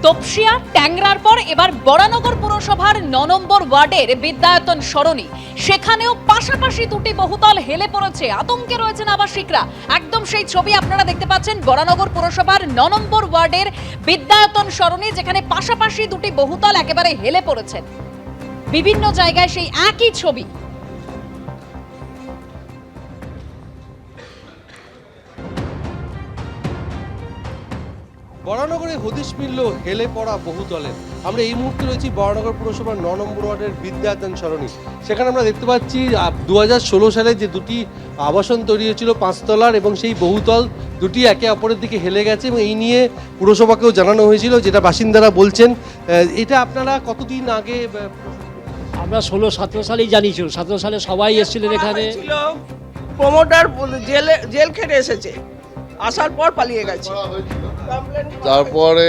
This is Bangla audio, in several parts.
তপসিয়া ট্যাংরার পর এবার বরানগর পুরসভার ৯ নম্বর ওয়ার্ডের বিদ্যায়তন সরণি, সেখানেও পাশাপাশি দুটি বহুতল হেলে পড়েছে। আতঙ্কে রয়েছেন আবাসিকরা। একদম সেই ছবি আপনারা দেখতে পাচ্ছেন বরানগর পুরসভার ৯ নম্বর ওয়ার্ডের বিদ্যায়তন সরণি, যেখানে পাশাপাশি দুটি বহুতল একেবারে হেলে পড়েছেন। বিভিন্ন জায়গায় সেই একই ছবি। বরানগরে হদিশ মিলল হেলে পড়া বহুতলের। আমরা এই মুহূর্তে রয়েছি বরানগর পুরসভার ৯ নম্বর ওয়ার্ডের বিদ্যায়তন সরণি। সেখানে আমরা দেখতে পাচ্ছি 2016 সালে যে দুটি আবাসন তৈরি হয়েছিল 5 তলার, এবং সেই বহুতল দুটি একে অপরের দিকে হেলে গেছে, এবং এই নিয়ে পুরসভাকেও জানানো হয়েছিল, যেটা বাসিন্দারা বলছেন। এটা আপনারা কতদিন আগে? আমরা 16-17 সালেই জানিয়েছি। 17 সালে সবাই এসেছিলেন এখানে। প্রমোটার জেল খেটে এসেছে, আসার পর পালিয়ে গেছে। তারপরে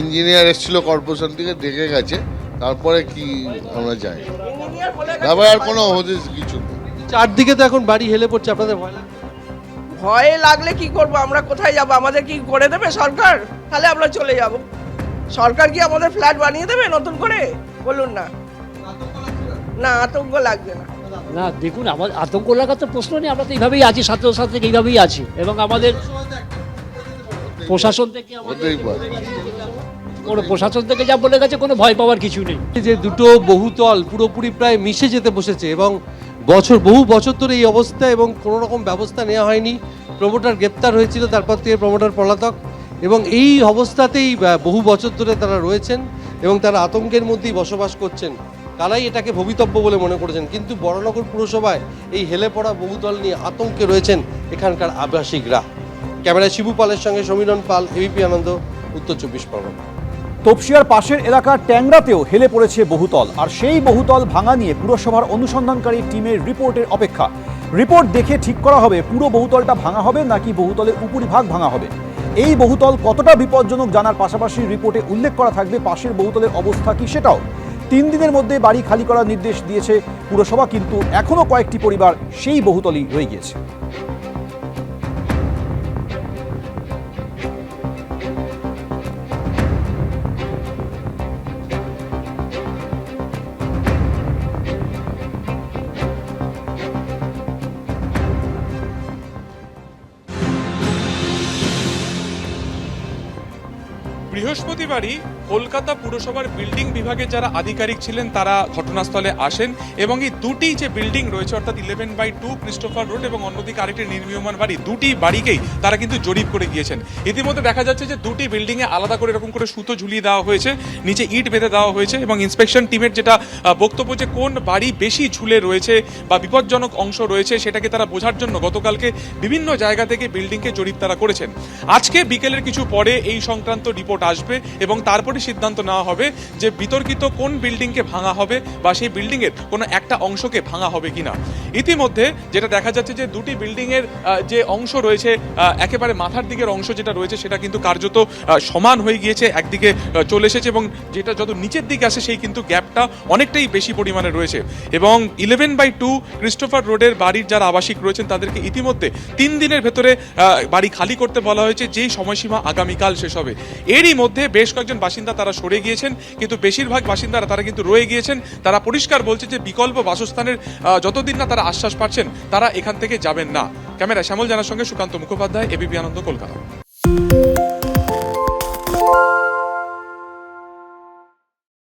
ইঞ্জিনিয়ার এসেছিল কর্পোরেশন থেকে, দেখে গেছে। তারপরে কি আমরা যাই, তারপরে আর কোনো হদিস কিছু নেই। চারদিকে তো এখন বাড়ি হেলে পড়ছে, আপনাদের ভয় লাগে? ভয়ে লাগলে কি করব, আমরা কোথায় যাব? আমাদের কি করে দেবে সরকার? তাহলে আমরা চলে যাব। সরকার কি আমাদের ফ্ল্যাট বানিয়ে দেবে নতুন করে? বলুন না। না, আতঙ্ক লাগবে না। না দেখুন, আমার আতঙ্ক লাগার তো প্রশ্ন নেই। আমরা তো এইভাবেই আছি, 17 সাল থেকে এইভাবেই আছি, এবং আমাদের প্রশাসন থেকে প্রশাসন থেকে যা বলে গেছে, কোনো ভয় পাওয়ার কিছু নেই। যে দুটো বহুতল পুরোপুরি প্রায় মিশে যেতে বসেছে, এবং বহু বছর ধরে এই অবস্থা, এবং কোনো রকম ব্যবস্থা নেওয়া হয়নি। প্রমোটার গ্রেপ্তার হয়েছিল, তারপর থেকে প্রমোটার পলাতক, এবং এই অবস্থাতেই বহু বছর ধরে তারা রয়েছেন, এবং তারা আতঙ্কের মধ্যেই বসবাস করছেন। তারাই এটাকে ভবিতব্য বলে মনে করেছেন। কিন্তু বরানগর পুরসভায় এই হেলে পড়া বহুতল নিয়ে আতঙ্কে রয়েছেন এখানকার আবাসিকরা। ক্যামেরায় শিবু পালের সঙ্গে সমীরণ পাল, এবিপি আনন্দ, উত্তর 24 পরগনা। তপসিয়ার পাশের এলাকার ট্যাংরাতেও হেলে পড়েছে বহুতল, আর সেই বহুতল ভাঙা নিয়ে পুরসভার অনুসন্ধানকারী টিমের রিপোর্টের অপেক্ষা। রিপোর্ট দেখে ঠিক করা হবে পুরো বহুতলটা ভাঙা হবে নাকি বহুতলের উপরিভাগ ভাঙা হবে। এই বহুতল কতটা বিপজ্জনক জানার পাশাপাশি রিপোর্টে উল্লেখ করা থাকবে পাশের বহুতলের অবস্থা কি, সেটাও। 3 দিনের মধ্যে বাড়ি খালি করার নির্দেশ দিয়েছে পুরসভা, কিন্তু এখনও কয়েকটি পরিবার সেই বহুতলই রয়ে গিয়েছে। বৃহস্পতিবারই কলকাতা পুরসভার বিল্ডিং বিভাগের যারা আধিকারিক ছিলেন তারা ঘটনাস্থলে আসেন, এবং এই দুটি যে বিল্ডিং রয়েছে, অর্থাৎ 11/2 ক্রিস্টোফার রোড এবং অন্যদিকে আরেকটি নির্মীয়মান বাড়ি, দুটি বাড়িকেই তারা কিন্তু জরিপ করে গিয়েছেন। ইতিমধ্যে দেখা যাচ্ছে যে দুটি বিল্ডিংয়ে আলাদা করে এরকম করে সুতো ঝুলিয়ে দেওয়া হয়েছে, নিচে ইট বেঁধে দেওয়া হয়েছে, এবং ইন্সপেকশন টিমের যেটা বক্তব্য যে কোন বাড়ি বেশি ঝুলে রয়েছে বা বিপজ্জনক অংশ রয়েছে, সেটাকে তারা বোঝার জন্য গতকালকে বিভিন্ন জায়গা থেকে বিল্ডিংকে জরিপ তারা করেছেন। আজকে বিকেলের কিছু পরে এই সংক্রান্ত রিপোর্ট আসবে, এবং তারপরে সিদ্ধান্ত নেওয়া হবে যে বিতর্কিত কোন বিল্ডিংকে ভাঙা হবে বা সেই বিল্ডিংয়ের কোনো একটা অংশকে ভাঙা হবে কিনা। ইতিমধ্যে যেটা দেখা যাচ্ছে যে দুটি বিল্ডিংয়ের যে অংশ রয়েছে, একেবারে মাথার দিকের অংশ যেটা রয়েছে সেটা কিন্তু কার্যত সমান হয়ে গিয়েছে, একদিকে চলে এসেছে, এবং যেটা যত নিচের দিকে আসে সেই কিন্তু গ্যাপটা অনেকটাই বেশি পরিমাণে রয়েছে। এবং 11/2 ক্রিস্টোফার রোডের বাড়ির যারা আবাসিক রয়েছেন তাদেরকে ইতিমধ্যে 3 দিনের ভেতরে বাড়ি খালি করতে বলা হয়েছে, যেই সময়সীমা আগামীকাল শেষ হবে। এরই মধ্যে বেশ কয়েকজন বাসিন্দা তারা সরে গিয়েছেন, কিন্তু বেশিরভাগ বাসিন্দারা তারা কিন্তু রয়ে গিয়েছেন। তারা পরিষ্কার বলছে যে বিকল্প বাসস্থানের যতদিন না তারা আশ্বাস পাচ্ছেন, তারা এখান থেকে যাবেন না। ক্যামেরা শ্যামল জানার সঙ্গে সুকান্ত মুখোপাধ্যায়, এবিপি আনন্দ, কলকাতা।